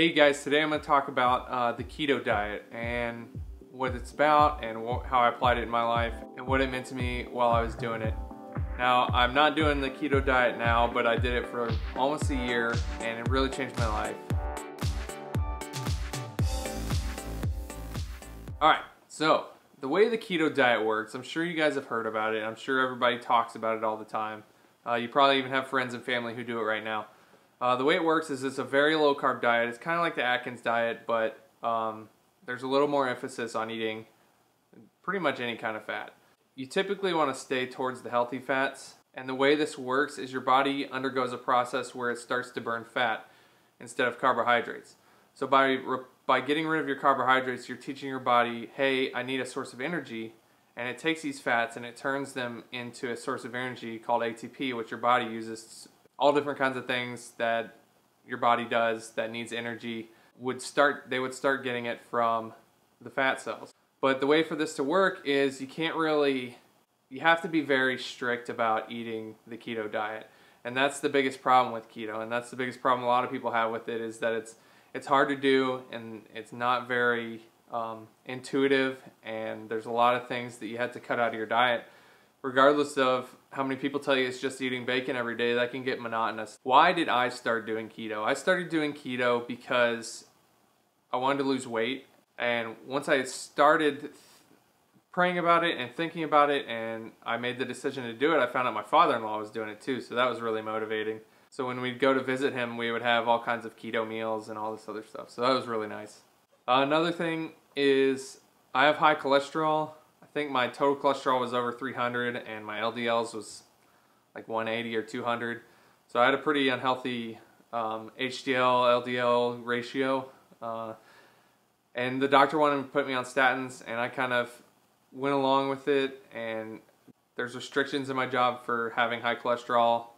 Hey guys, today I'm going to talk about the keto diet and what it's about and how I applied it in my life and what it meant to me while I was doing it. Now, I'm not doing the keto diet now, but I did it for almost a year and it really changed my life. Alright, so the way the keto diet works, I'm sure you guys have heard about it. I'm sure everybody talks about it all the time. You probably even have friends and family who do it right now. The way it works is it's a very low carb diet. It's kind of like the Atkins diet, but there's a little more emphasis on eating pretty much any kind of fat. You typically want to stay towards the healthy fats, and the way this works is your body undergoes a process where it starts to burn fat instead of carbohydrates. So by getting rid of your carbohydrates, you're teaching your body, hey, I need a source of energy, and it takes these fats and it turns them into a source of energy called ATP, which your body uses. All different kinds of things that your body does that needs energy they would start getting it from the fat cells. But the way for this to work is you have to be very strict about eating the keto diet. And that's the biggest problem with keto, and that's the biggest problem a lot of people have with it, is that it's hard to do and it's not very intuitive, and there's a lot of things that you have to cut out of your diet. Regardless of how many people tell you it's just eating bacon every day, that can get monotonous. Why did I start doing keto? I started doing keto because I wanted to lose weight, and once I started praying about it and thinking about it and I made the decision to do it, I found out my father-in-law was doing it too, so that was really motivating. So when we'd go to visit him, we would have all kinds of keto meals and all this other stuff, so that was really nice. Another thing is I have high cholesterol. I think my total cholesterol was over 300 and my LDLs was like 180 or 200. So I had a pretty unhealthy HDL-LDL ratio. And the doctor wanted to put me on statins, and I kind of went along with it, and there's restrictions in my job for having high cholesterol.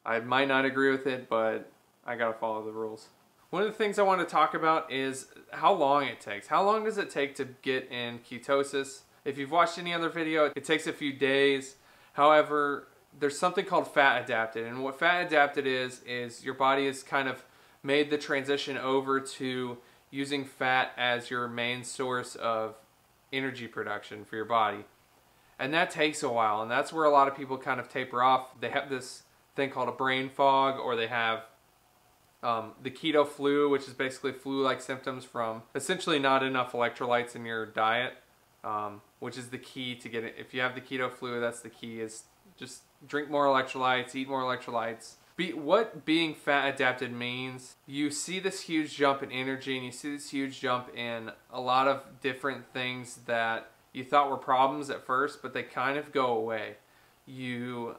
I might not agree with it, but I gotta follow the rules. One of the things I want to talk about is how long it takes. How long does it take to get in ketosis? If you've watched any other video, it takes a few days. However, there's something called fat adapted, and what fat adapted is your body has kind of made the transition over to using fat as your main source of energy production for your body. And that takes a while, and that's where a lot of people kind of taper off. They have this thing called a brain fog, or they have the keto flu, which is basically flu-like symptoms from essentially not enough electrolytes in your diet. Which is the key to get it. If you have the keto flu, that's the key, is just drink more electrolytes, eat more electrolytes. What being fat adapted means, you see this huge jump in energy and you see this huge jump in a lot of different things that you thought were problems at first, but they kind of go away. You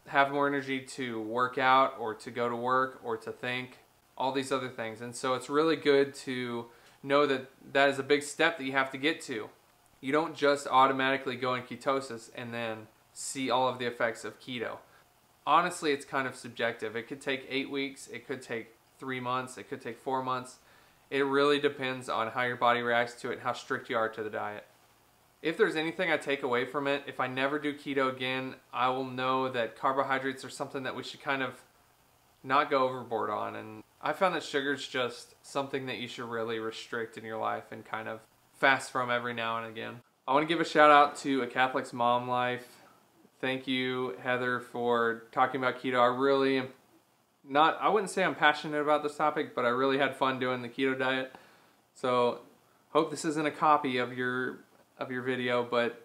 have more energy to work out or to go to work or to think, all these other things. And so it's really good to know that that is a big step that you have to get to. You don't just automatically go in ketosis and then see all of the effects of keto. Honestly, it's kind of subjective. It could take 8 weeks, it could take 3 months, it could take 4 months. It really depends on how your body reacts to it and how strict you are to the diet. If there's anything I take away from it, if I never do keto again, I will know that carbohydrates are something that we should kind of not go overboard on. And I found that sugar's just something that you should really restrict in your life and kind of fast from every now and again. I want to give a shout out to A Catholic's Mom Life. Thank you, Heather, for talking about keto. I wouldn't say I'm passionate about this topic, but I really had fun doing the keto diet. So hope this isn't a copy of your video, but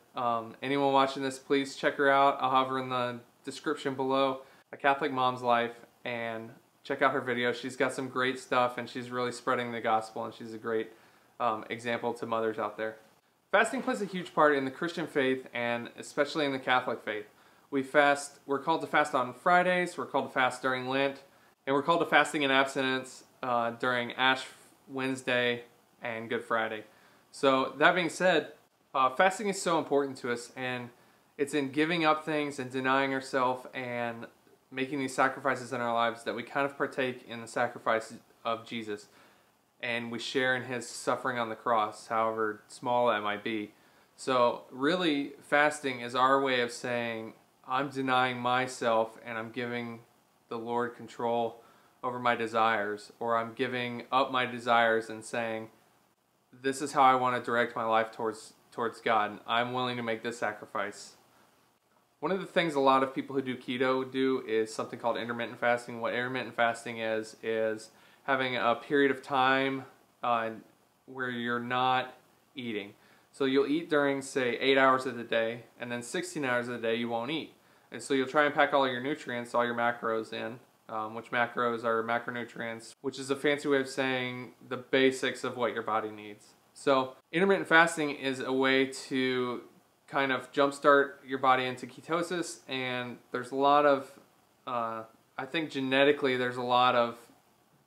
anyone watching this, please check her out. I'll have her in the description below, A Catholic Mom's Life, and check out her video. She's got some great stuff, and she's really spreading the gospel, and she's a great example to mothers out there. Fasting plays a huge part in the Christian faith, and especially in the Catholic faith. We're called to fast on Fridays, we're called to fast during Lent, and we're called to fasting and abstinence during Ash Wednesday and Good Friday. So that being said, fasting is so important to us, and it's in giving up things and denying ourselves and making these sacrifices in our lives that we kind of partake in the sacrifice of Jesus. And we share in his suffering on the cross, however small that might be. So really, fasting is our way of saying, I'm denying myself and I'm giving the Lord control over my desires, or I'm giving up my desires and saying, this is how I want to direct my life towards God. I'm willing to make this sacrifice. One of the things a lot of people who do keto do is something called intermittent fasting. What intermittent fasting is having a period of time where you're not eating. So you'll eat during, say, 8 hours of the day, and then 16 hours of the day you won't eat. And so you'll try and pack all your nutrients, all your macros in, which macros are macronutrients, which is a fancy way of saying the basics of what your body needs. So intermittent fasting is a way to kind of jumpstart your body into ketosis, and there's a lot of, I think genetically there's a lot of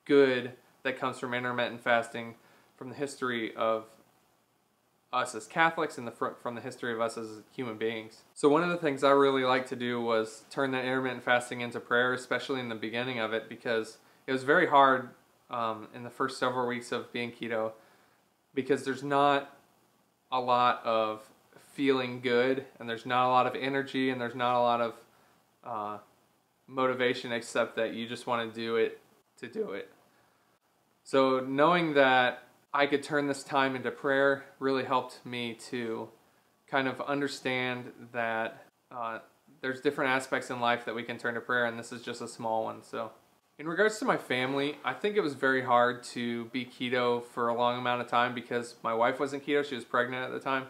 good that comes from intermittent fasting from the history of us as Catholics and from the history of us as human beings. So one of the things I really like to do was turn that intermittent fasting into prayer, especially in the beginning of it, because it was very hard in the first several weeks of being keto, because there's not a lot of feeling good, and there's not a lot of energy, and there's not a lot of motivation, except that you just want to do it to do it. So knowing that I could turn this time into prayer really helped me to kind of understand that there's different aspects in life that we can turn to prayer, and this is just a small one. So in regards to my family, I think it was very hard to be keto for a long amount of time because my wife wasn't keto. She was pregnant at the time.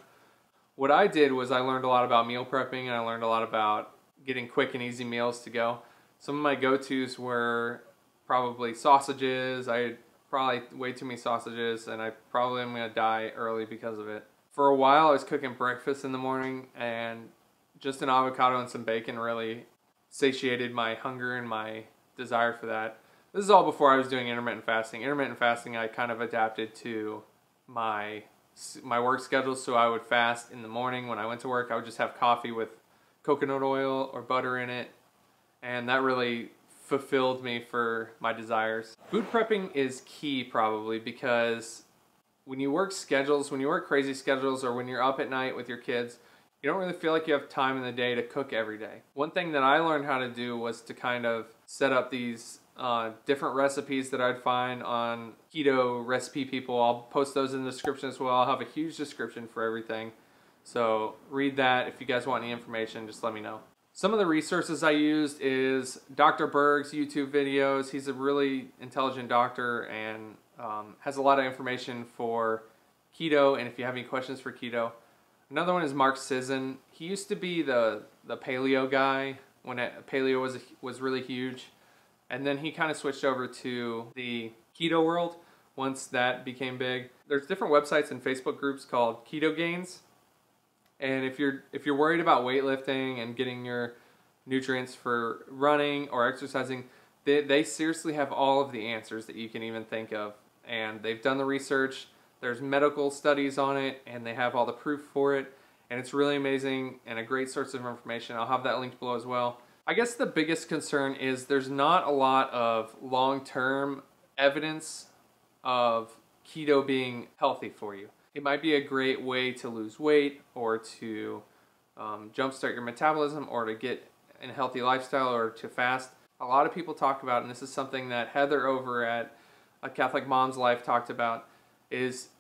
What I did was I learned a lot about meal prepping, and I learned a lot about getting quick and easy meals to go. Some of my go-tos were probably sausages. I ate probably way too many sausages, and I probably am going to die early because of it. For a while I was cooking breakfast in the morning, and just an avocado and some bacon really satiated my hunger and my desire for that. This is all before I was doing intermittent fasting. Intermittent fasting I kind of adapted to my work schedule, so I would fast in the morning. When I went to work, I would just have coffee with coconut oil or butter in it, and that really fulfilled me for my desires. Food prepping is key probably, because when you work schedules, when you work crazy schedules, or when you're up at night with your kids, you don't really feel like you have time in the day to cook every day. One thing that I learned how to do was to kind of set up these different recipes that I'd find on keto recipe people. I'll post those in the description as well. I'll have a huge description for everything. So read that. If you guys want any information, just let me know. Some of the resources I used is Dr. Berg's YouTube videos. He's a really intelligent doctor and has a lot of information for keto, and if you have any questions for keto. Another one is Mark Sisson. He used to be the paleo guy when paleo was really huge, and then he kind of switched over to the keto world once that became big. There's different websites and Facebook groups called Keto Gains. And if you're worried about weightlifting and getting your nutrients for running or exercising, they seriously have all of the answers that you can even think of. And they've done the research, there's medical studies on it, and they have all the proof for it. And it's really amazing and a great source of information. I'll have that linked below as well. I guess the biggest concern is there's not a lot of long-term evidence of keto being healthy for you. It might be a great way to lose weight, or to jumpstart your metabolism, or to get in a healthy lifestyle, or to fast. A lot of people talk about, and this is something that Heather over at A Catholic Mom's Life talked about, is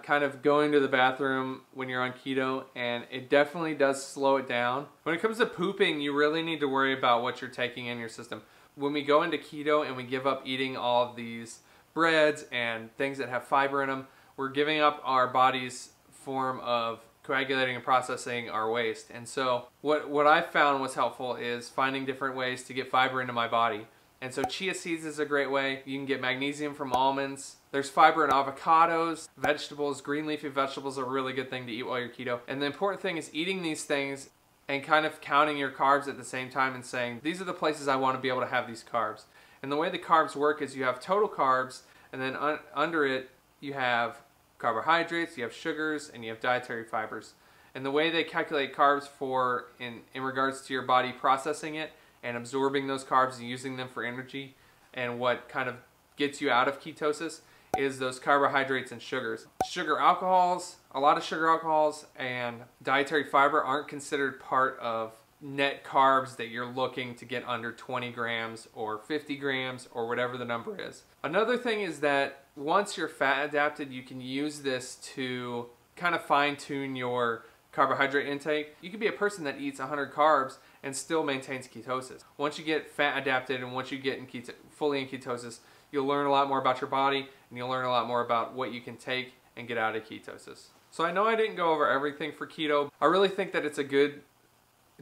kind of going to the bathroom when you're on keto, and it definitely does slow it down. When it comes to pooping, you really need to worry about what you're taking in your system. When we go into keto and we give up eating all of these breads and things that have fiber in them, we're giving up our body's form of coagulating and processing our waste. And so what I found was helpful is finding different ways to get fiber into my body. And so chia seeds is a great way. You can get magnesium from almonds. There's fiber in avocados, vegetables. Green leafy vegetables are a really good thing to eat while you're keto. And the important thing is eating these things and kind of counting your carbs at the same time and saying, these are the places I want to be able to have these carbs. And the way the carbs work is you have total carbs, and then under it you have carbohydrates, you have sugars, and you have dietary fibers. And the way they calculate carbs in regards to your body processing it and absorbing those carbs and using them for energy, and what kind of gets you out of ketosis, is those carbohydrates and sugars. Sugar alcohols, a lot of sugar alcohols and dietary fiber aren't considered part of net carbs that you're looking to get under 20 grams or 50 grams or whatever the number is. Another thing is that once you're fat adapted, you can use this to kind of fine tune your carbohydrate intake. You could be a person that eats 100 carbs and still maintains ketosis. Once you get fat adapted and once you get fully in ketosis, you'll learn a lot more about your body and you'll learn a lot more about what you can take and get out of ketosis. So I know I didn't go over everything for keto. I really think that it's a good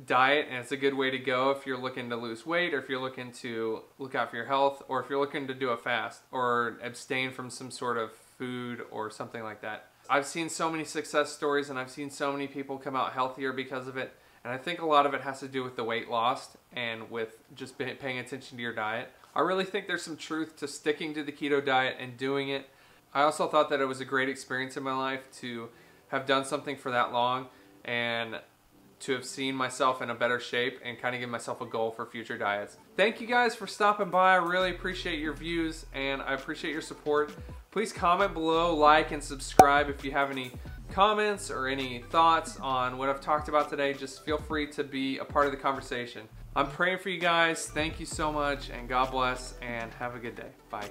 diet and it's a good way to go if you're looking to lose weight, or if you're looking to look out for your health, or if you're looking to do a fast or abstain from some sort of food or something like that. I've seen so many success stories and I've seen so many people come out healthier because of it, and I think a lot of it has to do with the weight lost and with just paying attention to your diet. I really think there's some truth to sticking to the keto diet and doing it. I also thought that it was a great experience in my life to have done something for that long and to have seen myself in a better shape and kind of give myself a goal for future diets. Thank you guys for stopping by. I really appreciate your views and I appreciate your support. Please comment below, like, and subscribe if you have any comments or any thoughts on what I've talked about today. Just feel free to be a part of the conversation. I'm praying for you guys. Thank you so much and God bless and have a good day. Bye.